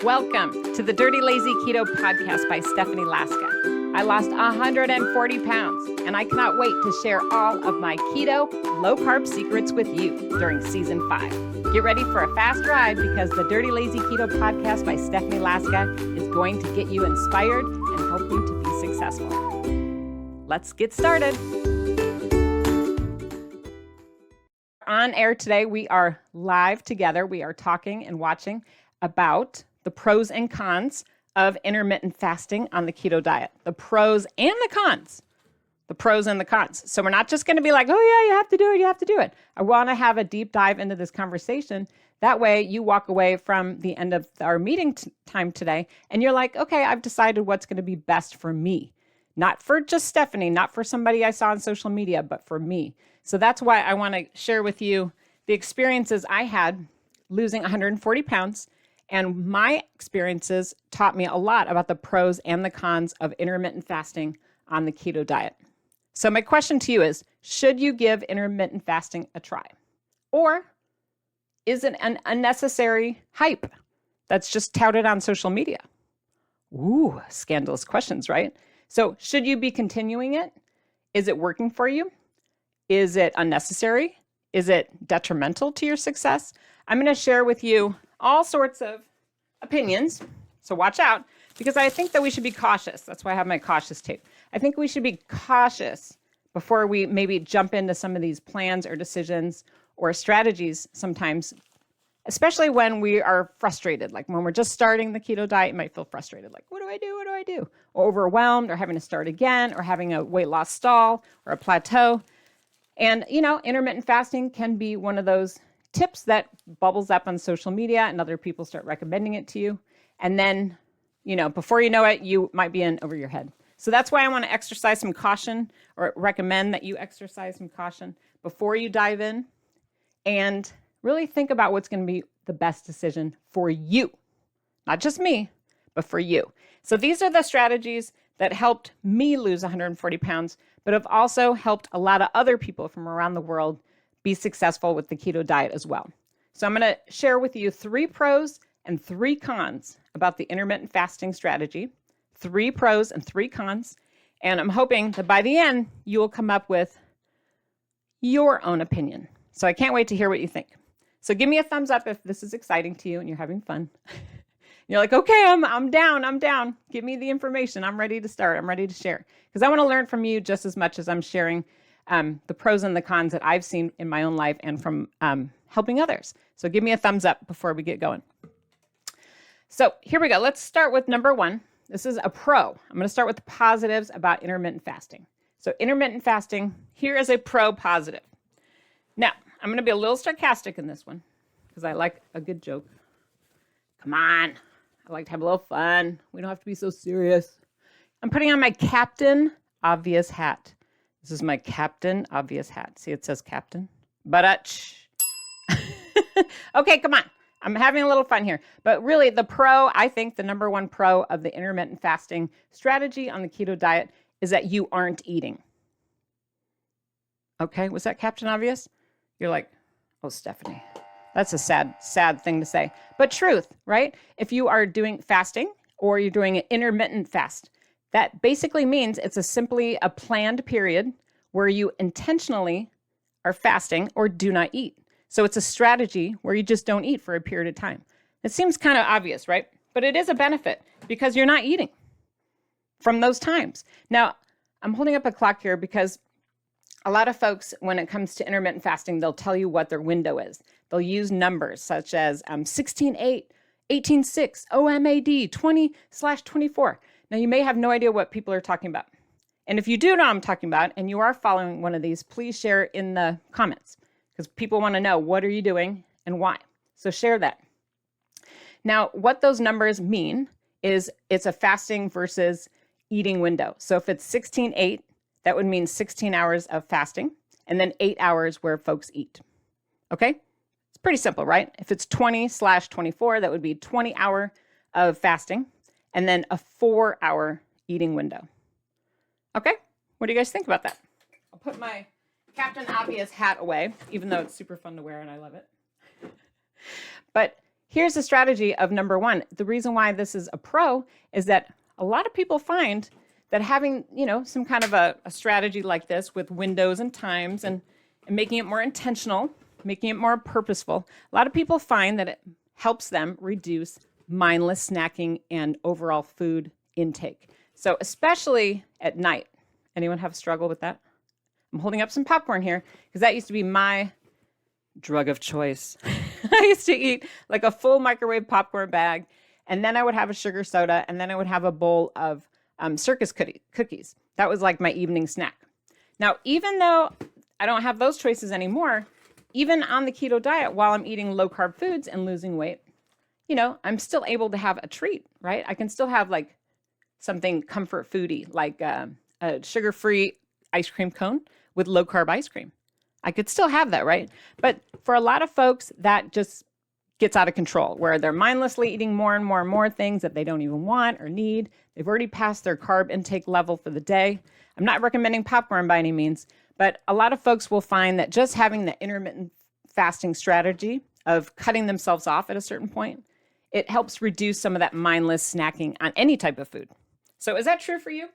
Welcome to the Dirty Lazy Keto podcast by Stephanie Laska. I lost 140 pounds, and I cannot wait to share all of my keto, low-carb secrets with you during season 5. Get ready for a fast ride because the Dirty Lazy Keto podcast by Stephanie Laska is going to get you inspired and help you to be successful. Let's get started. On air today, we are live together. We are talking and watching about the pros and cons of intermittent fasting on the keto diet. The pros and the cons. The pros and the cons. So we're not just going to be like, oh yeah, you have to do it, you have to do it. I want to have a deep dive into this conversation. That way you walk away from the end of our meeting time today and you're like, okay, I've decided what's going to be best for me. Not for just Stephanie, not for somebody I saw on social media, but for me. So that's why I want to share with you the experiences I had losing 140 pounds. And my experiences taught me a lot about the pros and the cons of intermittent fasting on the keto diet. So my question to you is, should you give intermittent fasting a try? Or is it an unnecessary hype that's just touted on social media? Ooh, scandalous questions, right? So should you be continuing it? Is it working for you? Is it unnecessary? Is it detrimental to your success? I'm going to share with you all sorts of opinions. So watch out, because I think that we should be cautious. That's why I have my cautious tape. I think we should be cautious before we maybe jump into some of these plans or decisions or strategies sometimes, especially when we are frustrated. Like when we're just starting the keto diet, you might feel frustrated. Like, what do I do? What do I do? Or overwhelmed, or having to start again, or having a weight loss stall or a plateau. And, intermittent fasting can be one of those tips that bubbles up on social media and other people start recommending it to you. And then, before you know it, you might be in over your head. So that's why I want to exercise some caution, or recommend that you exercise some caution before you dive in and really think about what's going to be the best decision for you. Not just me, but for you. So these are the strategies that helped me lose 140 pounds, but have also helped a lot of other people from around the world be successful with the keto diet as well. So I'm going to share with you 3 pros and 3 cons about the intermittent fasting strategy. 3 pros and 3 cons. And I'm hoping that by the end, you will come up with your own opinion. So I can't wait to hear what you think. So give me a thumbs up if this is exciting to you and you're having fun. You're like, okay, I'm down. Give me the information. I'm ready to start. I'm ready to share. Because I want to learn from you just as much as I'm sharing the pros and the cons that I've seen in my own life and from helping others. So give me a thumbs up before we get going. So here we go. Let's start with number 1. This is a pro. I'm going to start with the positives about intermittent fasting. So intermittent fasting, here is a pro positive. Now, I'm going to be a little sarcastic in this one because I like a good joke. Come on. I like to have a little fun. We don't have to be so serious. I'm putting on my Captain Obvious hat. This is my Captain Obvious hat. See, it says Captain. But okay, come on. I'm having a little fun here. But really, I think the number 1 pro of the intermittent fasting strategy on the keto diet is that you aren't eating. Okay, was that Captain Obvious? You're like, oh, Stephanie, that's a sad thing to say. But truth, right? If you are doing fasting or you're doing an intermittent fast, that basically means it's simply a planned period where you intentionally are fasting or do not eat. So it's a strategy where you just don't eat for a period of time. It seems kind of obvious, right? But it is a benefit because you're not eating from those times. Now, I'm holding up a clock here because a lot of folks, when it comes to intermittent fasting, they'll tell you what their window is. They'll use numbers such as 16:8, 18:6, OMAD, 20/24. Now, you may have no idea what people are talking about. And if you do know what I'm talking about and you are following one of these, please share in the comments because people want to know what are you doing and why. So share that. Now, what those numbers mean is it's a fasting versus eating window. So if it's 16:8, that would mean 16 hours of fasting and then 8 hours where folks eat. Okay? It's pretty simple, right? If it's 20/24, that would be 20 hour of fasting and then a 4-hour eating window. Okay? What do you guys think about that? I'll put my Captain Obvious hat away, even though it's super fun to wear and I love it. But here's the strategy of number one. The reason why this is a pro is that a lot of people find that having, some kind of a strategy like this with windows and times and making it more intentional, making it more purposeful, a lot of people find that it helps them reduce mindless snacking and overall food intake. So especially at night. Anyone have a struggle with that? I'm holding up some popcorn here because that used to be my drug of choice. I used to eat like a full microwave popcorn bag, and then I would have a sugar soda, and then I would have a bowl of circus cookies. That was like my evening snack. Now, even though I don't have those choices anymore, even on the keto diet, while I'm eating low carb foods and losing weight, I'm still able to have a treat, right? I can still have like something comfort foody, like a sugar-free ice cream cone with low carb ice cream. I could still have that, right? But for a lot of folks, that just gets out of control, where they're mindlessly eating more and more and more things that they don't even want or need. They've already passed their carb intake level for the day. I'm not recommending popcorn by any means, but a lot of folks will find that just having the intermittent fasting strategy of cutting themselves off at a certain point, it helps reduce some of that mindless snacking on any type of food. So is that true for you?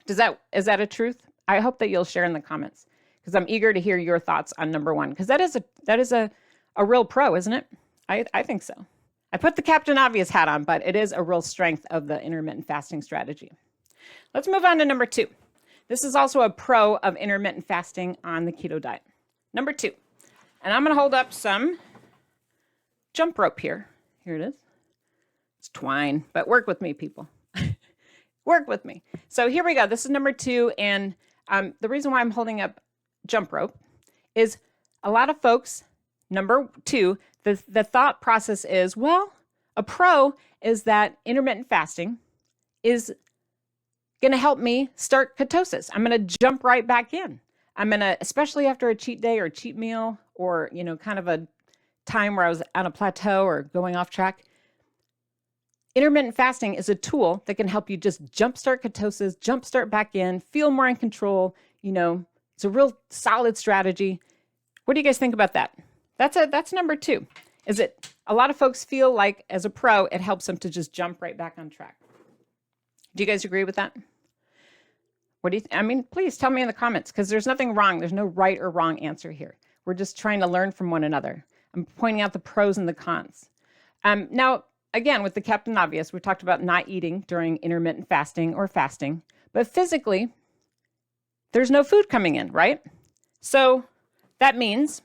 Is that a truth? I hope that you'll share in the comments, because I'm eager to hear your thoughts on number one, because that is a real pro, isn't it? I think so. I put the Captain Obvious hat on, but it is a real strength of the intermittent fasting strategy. Let's move on to number two. This is also a pro of intermittent fasting on the keto diet. Number two, and I'm going to hold up some jump rope here. Here it is. It's twine, but work with me, people. Work with me. So here we go. This is number two, and the reason why I'm holding up jump rope is a lot of folks, number two, the thought process is, well, a pro is that intermittent fasting is going to help me start ketosis. I'm going to jump right back in. I'm going to, especially after a cheat day or a cheat meal or, kind of a time where I was on a plateau or going off track. Intermittent fasting is a tool that can help you just jumpstart ketosis, jumpstart back in, feel more in control. It's a real solid strategy. What do you guys think about that? That's number two. Is it a lot of folks feel like as a pro, it helps them to just jump right back on track. Do you guys agree with that? What do you please tell me in the comments, because there's nothing wrong. There's no right or wrong answer here. We're just trying to learn from one another. I'm pointing out the pros and the cons. Now, again, with the Captain Obvious, we talked about not eating during intermittent fasting or fasting, but physically, there's no food coming in, right? So that means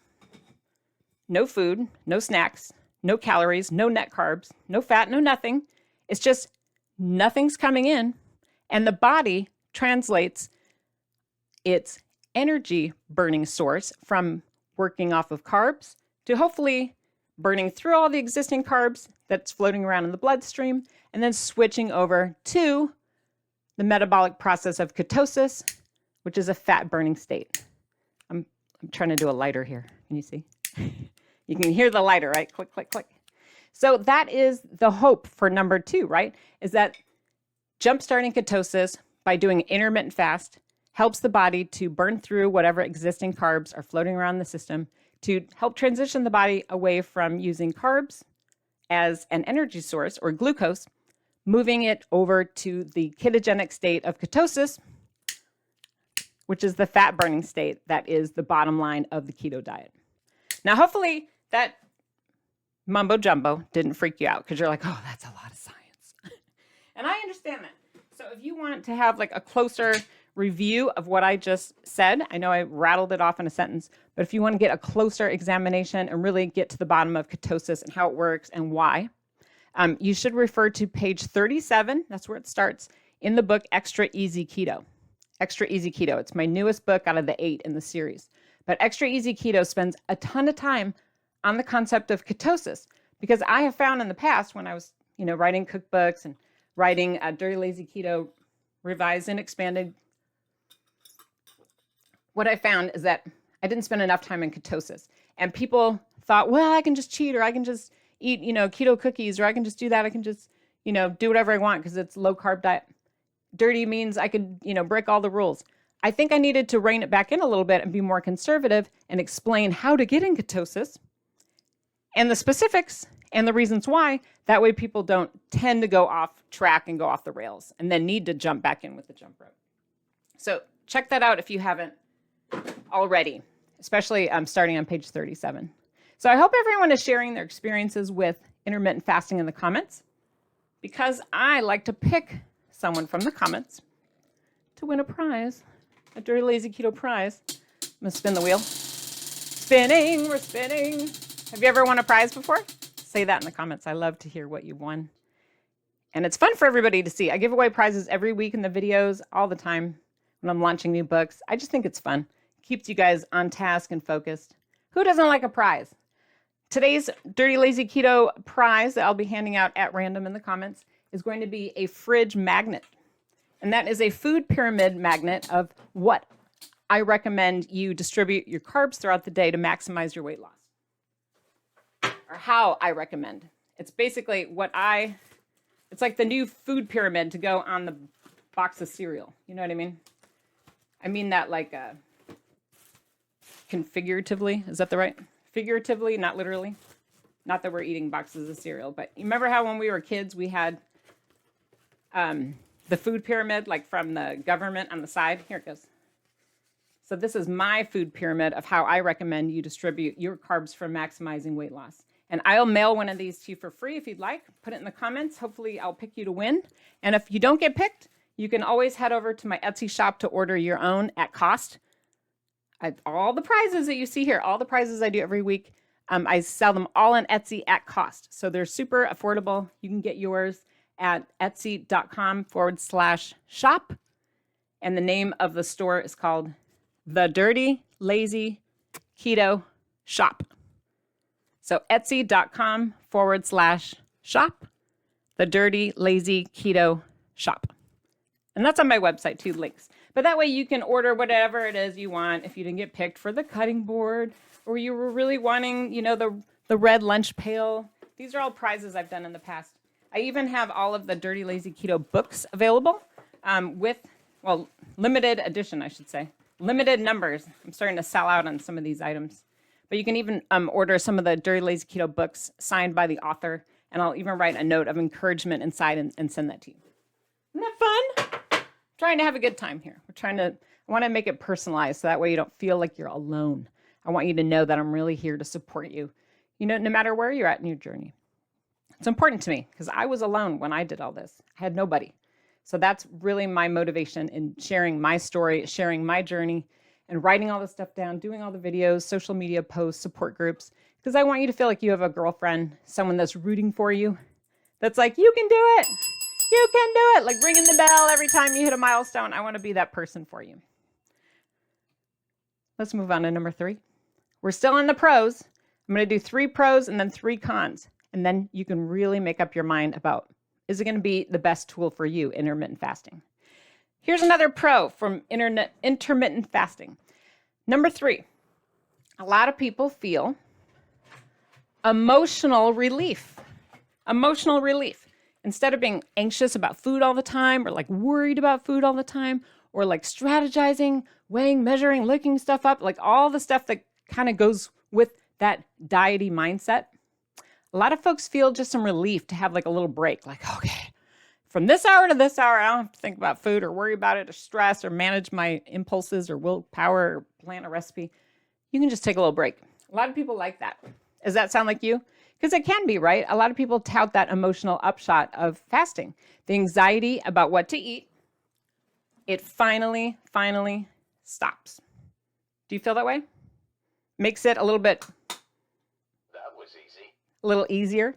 no food, no snacks, no calories, no net carbs, no fat, no nothing. It's just nothing's coming in, and the body translates its energy burning source from working off of carbs to hopefully burning through all the existing carbs that's floating around in the bloodstream, and then switching over to the metabolic process of ketosis, which is a fat burning state. I'm trying to do a lighter here. Can you see? You can hear the lighter, right? Click, click, click. So that is the hope for number two, right? Is that jumpstarting ketosis by doing intermittent fast helps the body to burn through whatever existing carbs are floating around the system to help transition the body away from using carbs as an energy source or glucose, moving it over to the ketogenic state of ketosis, which is the fat burning state that is the bottom line of the keto diet. Now, hopefully that mumbo jumbo didn't freak you out, because you're like, oh, that's a lot of science. And I understand that. So if you want to have like a closer review of what I just said, I know I rattled it off in a sentence, but if you want to get a closer examination and really get to the bottom of ketosis and how it works and why, you should refer to page 37. That's where it starts in the book, Extra Easy Keto. Extra Easy Keto. It's my newest book out of the 8 in the series. But Extra Easy Keto spends a ton of time on the concept of ketosis, because I have found in the past when I was, writing cookbooks and writing Dirty Lazy Keto Revised and Expanded, what I found is that I didn't spend enough time in ketosis. And people thought, well, I can just cheat, or I can just eat, keto cookies, or I can just do that. I can just, do whatever I want because it's low carb diet. Dirty means I could, break all the rules. I think I needed to rein it back in a little bit and be more conservative and explain how to get in ketosis and the specifics and the reasons why. That way people don't tend to go off track and go off the rails and then need to jump back in with the jump rope. So check that out if you haven't already, especially starting on page 37. So I hope everyone is sharing their experiences with intermittent fasting in the comments, because I like to pick someone from the comments to win a prize, a Dirty Lazy Keto prize. I'm going to spin the wheel. Spinning, we're spinning. Have you ever won a prize before? Say that in the comments. I love to hear what you've won. And it's fun for everybody to see. I give away prizes every week in the videos, all the time when I'm launching new books. I just think it's fun. It keeps you guys on task and focused. Who doesn't like a prize? Today's Dirty Lazy Keto prize that I'll be handing out at random in the comments is going to be a fridge magnet. And that is a food pyramid magnet of what I recommend you distribute your carbs throughout the day to maximize your weight loss. Or how I recommend. It's basically it's like the new food pyramid to go on the box of cereal. You know what I mean? I mean that like configuratively. Is that the right? Figuratively, not literally. Not that we're eating boxes of cereal, but you remember how when we were kids, we had the food pyramid, like from the government on the side? Here it goes. So this is my food pyramid of how I recommend you distribute your carbs for maximizing weight loss. And I'll mail one of these to you for free if you'd like. Put it in the comments. Hopefully I'll pick you to win. And if you don't get picked, you can always head over to my Etsy shop to order your own at cost. All the prizes that you see here, all the prizes I do every week, I sell them all on Etsy at cost. So they're super affordable. You can get yours at etsy.com/shop. And the name of the store is called The Dirty Lazy Keto Shop. So etsy.com/shop, The Dirty Lazy Keto Shop. And that's on my website too, links. But that way you can order whatever it is you want. If you didn't get picked for the cutting board, or you were really wanting, the red lunch pail. These are all prizes I've done in the past. I even have all of the Dirty Lazy Keto books available limited edition, I should say. Limited numbers. I'm starting to sell out on some of these items. But you can even order some of the Dirty Lazy Keto books signed by the author, and I'll even write a note of encouragement inside and send that to you. Isn't that fun? Trying to have a good time here. I want to make it personalized so that way you don't feel like you're alone. I want you to know that I'm really here to support you, no matter where you're at in your journey. It's important to me because I was alone when I did all this. I had nobody. So that's really my motivation in sharing my story, sharing my journey, and writing all this stuff down, doing all the videos, social media posts, support groups, because I want you to feel like you have a girlfriend, someone that's rooting for you, that's like, you can do it. You can do it. Like ringing the bell every time you hit a milestone. I want to be that person for you. Let's move on to number 3. We're still in the pros. I'm going to do 3 pros and then 3 cons. And then you can really make up your mind about, is it going to be the best tool for you, intermittent fasting? Here's another pro from intermittent fasting. Number 3, a lot of people feel emotional relief. Emotional relief. Instead of being anxious about food all the time, or like worried about food all the time, or like strategizing, weighing, measuring, looking stuff up, like all the stuff that kind of goes with that diety mindset, a lot of folks feel just some relief to have like a little break. Like, okay, from this hour to this hour, I don't have to think about food or worry about it or stress or manage my impulses or willpower or plan a recipe. You can just take a little break. A lot of people like that. Does that sound like you? Because it can be, right? A lot of people tout that emotional upshot of fasting. The anxiety about what to eat, it finally stops. Do you feel that way? Makes it a little bit... That was easy. A little easier.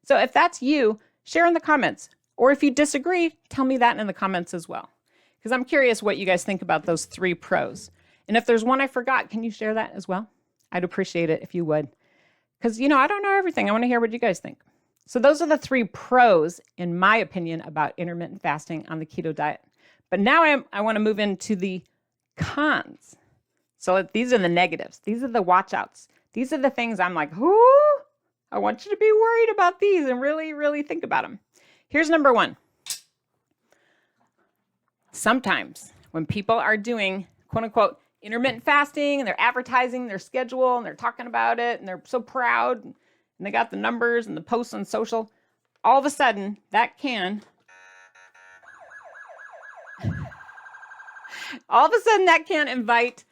So if that's you, share in the comments. Or if you disagree, tell me that in the comments as well. Because I'm curious what you guys think about those 3 pros. And if there's one I forgot, can you share that as well? I'd appreciate it if you would. Because, I don't know everything. I want to hear what you guys think. So those are the 3 pros, in my opinion, about intermittent fasting on the keto diet. But now I want to move into the cons. So these are the negatives. These are the watch outs. These are the things I'm like, I want you to be worried about these and really, really think about them. Here's number 1. Sometimes when people are doing, quote unquote, intermittent fasting and they're advertising their schedule and they're talking about it and they're so proud and they got the numbers and the posts on social, all of a sudden that can invite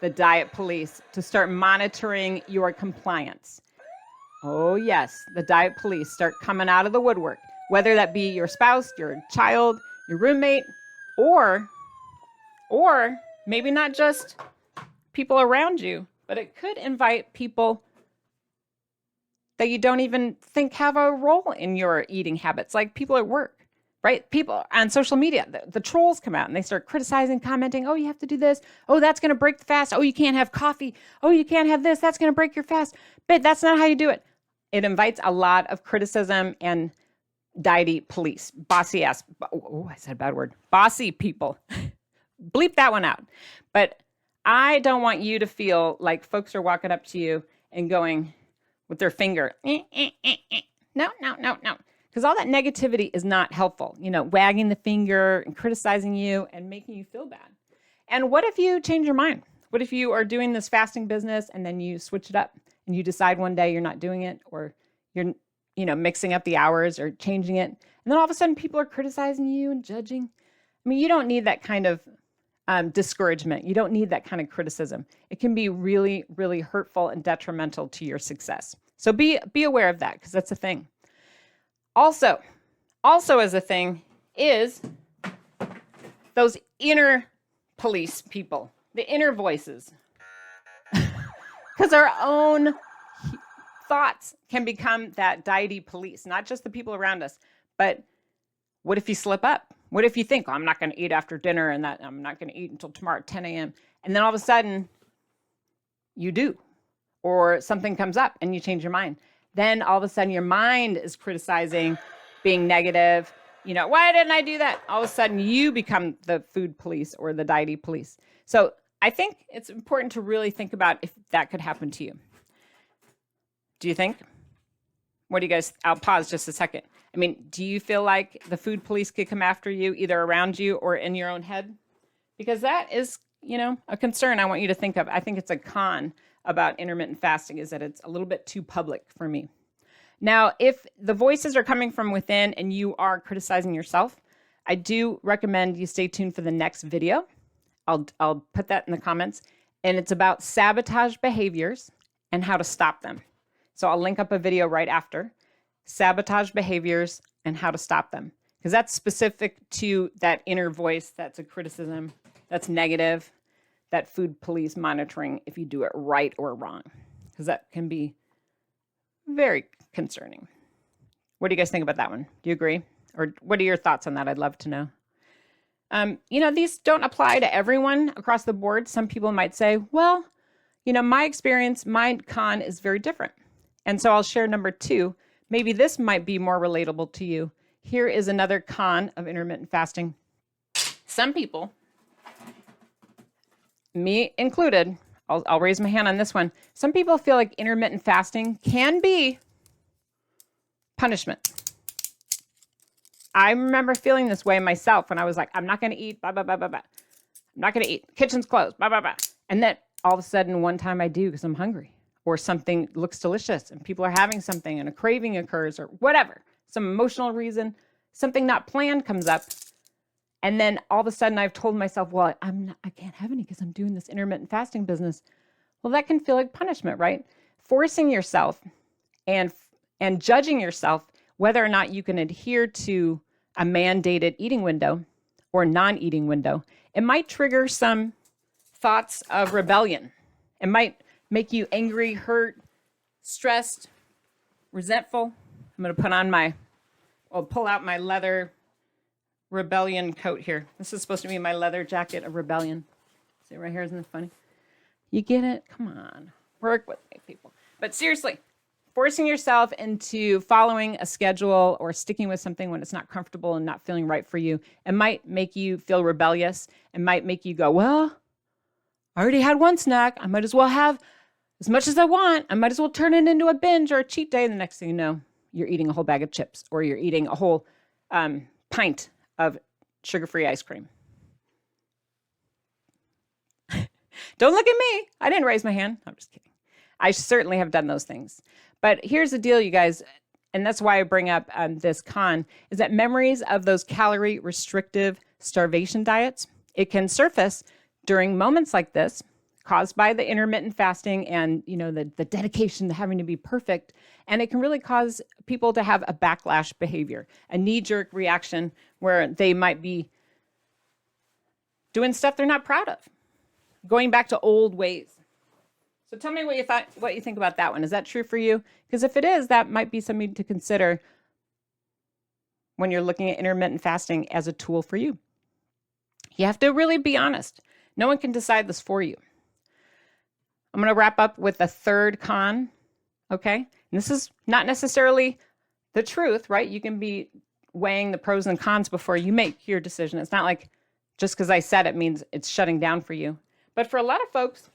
the diet police to start monitoring your compliance. Oh yes, the diet police start coming out of the woodwork, whether that be your spouse, your child, your roommate, or maybe not just people around you, but it could invite people that you don't even think have a role in your eating habits, like people at work, right? People on social media, the trolls come out and they start criticizing, commenting, oh, you have to do this. Oh, that's going to break the fast. Oh, you can't have coffee. Oh, you can't have this. That's going to break your fast. But that's not how you do it. It invites a lot of criticism and diety police, bossy ass. Oh, I said a bad word. Bossy people. Bleep that one out. But I don't want you to feel like folks are walking up to you and going with their finger, no. Because all that negativity is not helpful. Wagging the finger and criticizing you and making you feel bad. And what if you change your mind? What if you are doing this fasting business and then you switch it up and you decide one day you're not doing it, or you're, mixing up the hours or changing it. And then all of a sudden people are criticizing you and judging. I mean, you don't need that kind of discouragement. You don't need that kind of criticism. It can be really, really hurtful and detrimental to your success. So be aware of that, because that's a thing. Also as a thing is those inner police people, the inner voices. Because our own thoughts can become that diety police, not just the people around us. But what if you slip up? What if you think, I'm not going to eat after dinner and that I'm not going to eat until tomorrow at 10 a.m. And then all of a sudden you do, or something comes up and you change your mind. Then all of a sudden your mind is criticizing, being negative. Why didn't I do that? All of a sudden you become the food police or the diety police. So I think it's important to really think about if that could happen to you. Do you think? What do you guys, I'll pause just a second. I mean, do you feel like the food police could come after you either around you or in your own head? Because that is, a concern I want you to think of. I think it's a con about intermittent fasting, is that it's a little bit too public for me. Now, if the voices are coming from within and you are criticizing yourself, I do recommend you stay tuned for the next video. I'll put that in the comments. And it's about sabotage behaviors and how to stop them. So I'll link up a video right after. Sabotage behaviors and how to stop them. Because that's specific to that inner voice that's a criticism, that's negative, that food police monitoring if you do it right or wrong. Because that can be very concerning. What do you guys think about that one? Do you agree? Or what are your thoughts on that? I'd love to know. These don't apply to everyone across the board. Some people might say, well, my experience, my con is very different. And so I'll share number 2. Maybe this might be more relatable to you. Here is another con of intermittent fasting. Some people, me included, I'll raise my hand on this one. Some people feel like intermittent fasting can be punishment. I remember feeling this way myself when I was like, I'm not going to eat, blah, blah, blah, blah, blah. I'm not going to eat. Kitchen's closed, blah, blah, blah. And then all of a sudden, one time I do because I'm hungry, or something looks delicious and people are having something and a craving occurs, or whatever, some emotional reason, something not planned comes up. And then all of a sudden I've told myself, well, I can't have any because I'm doing this intermittent fasting business. Well, that can feel like punishment, right? Forcing yourself and judging yourself whether or not you can adhere to a mandated eating window or non-eating window. It might trigger some thoughts of rebellion. It might make you angry, hurt, stressed, resentful. I'm going to pull out my leather rebellion coat here. This is supposed to be my leather jacket of rebellion. See right here, isn't it funny? You get it? Come on, work with me, people. But seriously, forcing yourself into following a schedule or sticking with something when it's not comfortable and not feeling right for you, it might make you feel rebellious. It might make you go, well, I already had one snack. I might as well have as much as I want. I might as well turn it into a binge or a cheat day. And the next thing you know, you're eating a whole bag of chips, or you're eating a whole pint of sugar-free ice cream. Don't look at me. I didn't raise my hand. I'm just kidding. I certainly have done those things. But here's the deal, you guys, and that's why I bring up this con, is that memories of those calorie restrictive starvation diets, it can surface during moments like this, caused by the intermittent fasting and, the dedication to having to be perfect. And it can really cause people to have a backlash behavior, a knee-jerk reaction where they might be doing stuff they're not proud of, going back to old ways. So tell me what you think about that one. Is that true for you? Because if it is, that might be something to consider when you're looking at intermittent fasting as a tool for you. You have to really be honest. No one can decide this for you. I'm going to wrap up with a third con, okay? And this is not necessarily the truth, right? You can be weighing the pros and cons before you make your decision. It's not like just because I said it means it's shutting down for you. But for a lot of folks,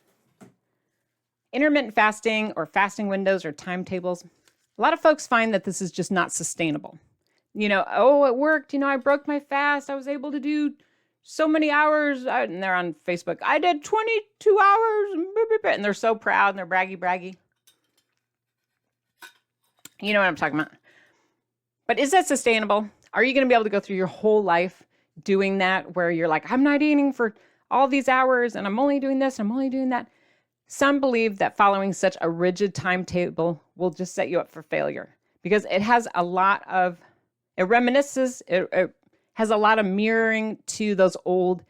intermittent fasting or fasting windows or timetables, a lot of folks find that this is just not sustainable. It worked. I broke my fast. I was able to do so many hours. And they're on Facebook. I did 22 hours. And they're so proud and they're braggy. You know what I'm talking about. But is that sustainable? Are you going to be able to go through your whole life doing that where you're like, I'm not eating for all these hours and I'm only doing this, I'm only doing that? Some believe that following such a rigid timetable will just set you up for failure because it has a lot of, it has a lot of mirroring to those old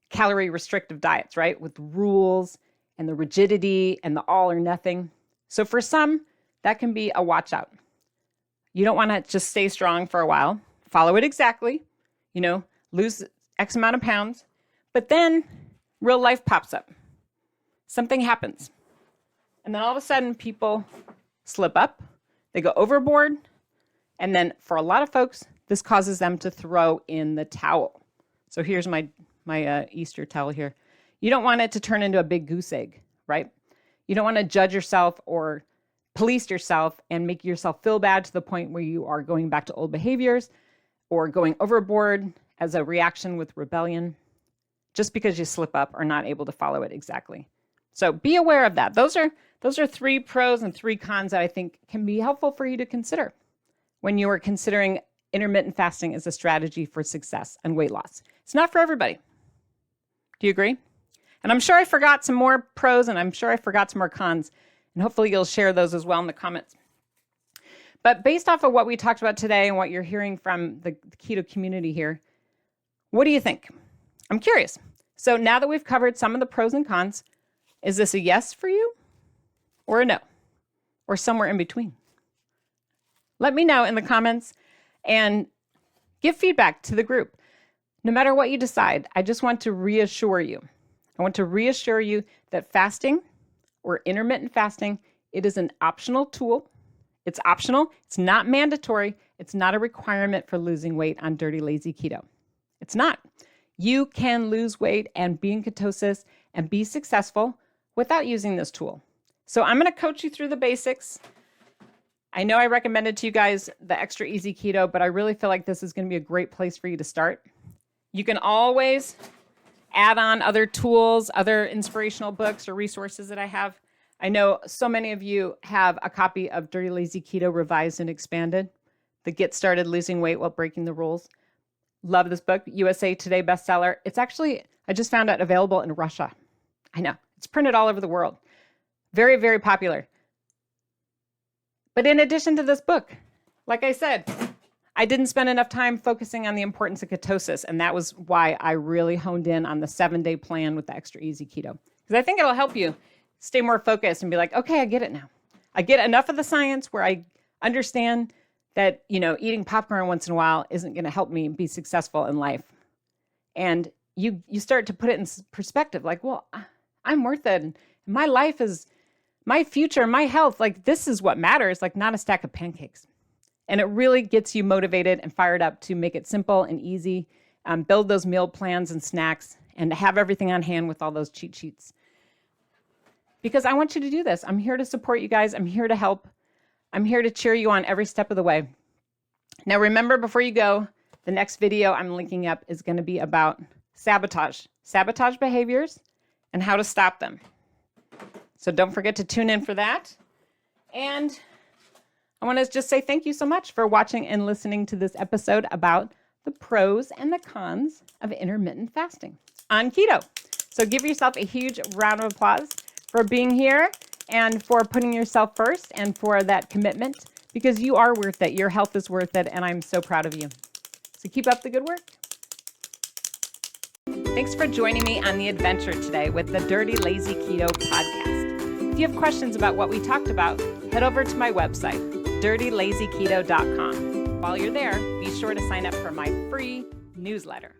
calorie restrictive diets, right? With rules and the rigidity and the all or nothing. So for some, that can be a watch out. You don't want to just stay strong for a while, follow it exactly, lose X amount of pounds, but then real life pops up. Something happens. And then all of a sudden people slip up, they go overboard. And then for a lot of folks, this causes them to throw in the towel. So here's my Easter towel here. You don't want it to turn into a big goose egg, right? You don't want to judge yourself or police yourself and make yourself feel bad to the point where you are going back to old behaviors or going overboard as a reaction with rebellion just because you slip up or not able to follow it exactly. So be aware of that. Those are 3 pros and 3 cons that I think can be helpful for you to consider when you are considering intermittent fasting as a strategy for success and weight loss. It's not for everybody. Do you agree? And I'm sure I forgot some more pros and I'm sure I forgot some more cons. And hopefully you'll share those as well in the comments. But based off of what we talked about today and what you're hearing from the keto community here, what do you think? I'm curious. So now that we've covered some of the pros and cons, is this a yes for you or a no or somewhere in between? Let me know in the comments and give feedback to the group. No matter what you decide, I just want to reassure you. I want to reassure you that fasting or intermittent fasting, it is an optional tool. It's optional. It's not mandatory. It's not a requirement for losing weight on Dirty Lazy Keto. It's not. You can lose weight and be in ketosis and be successful without using this tool. So I'm going to coach you through the basics. I know I recommended to you guys the Extra Easy Keto, but I really feel like this is going to be a great place for you to start. You can always add on other tools, other inspirational books or resources that I have. I know so many of you have a copy of Dirty Lazy Keto Revised and Expanded, the Get Started Losing Weight While Breaking the Rules. Love this book, USA Today bestseller. It's actually, I just found out available in Russia. I know, it's printed all over the world. Very, very popular. But in addition to this book, like I said, I didn't spend enough time focusing on the importance of ketosis. And that was why I really honed in on the 7-day plan with the Extra Easy Keto. Because I think it'll help you stay more focused and be like, okay, I get it now. I get enough of the science where I understand that, eating popcorn once in a while isn't going to help me be successful in life. And you start to put it in perspective, like, well, I'm worth it. And my life is my future, my health, like this is what matters, like not a stack of pancakes. And it really gets you motivated and fired up to make it simple and easy, build those meal plans and snacks, and to have everything on hand with all those cheat sheets. Because I want you to do this. I'm here to support you guys. I'm here to help. I'm here to cheer you on every step of the way. Now, remember, before you go, the next video I'm linking up is going to be about sabotage behaviors and how to stop them. So don't forget to tune in for that. And I want to just say thank you so much for watching and listening to this episode about the pros and the cons of intermittent fasting on keto. So give yourself a huge round of applause for being here and for putting yourself first and for that commitment, because you are worth it. Your health is worth it, and I'm so proud of you. So keep up the good work. Thanks for joining me on the adventure today with the Dirty Lazy Keto podcast. If you have questions about what we talked about, head over to my website, dirtylazyketo.com. While you're there, be sure to sign up for my free newsletter.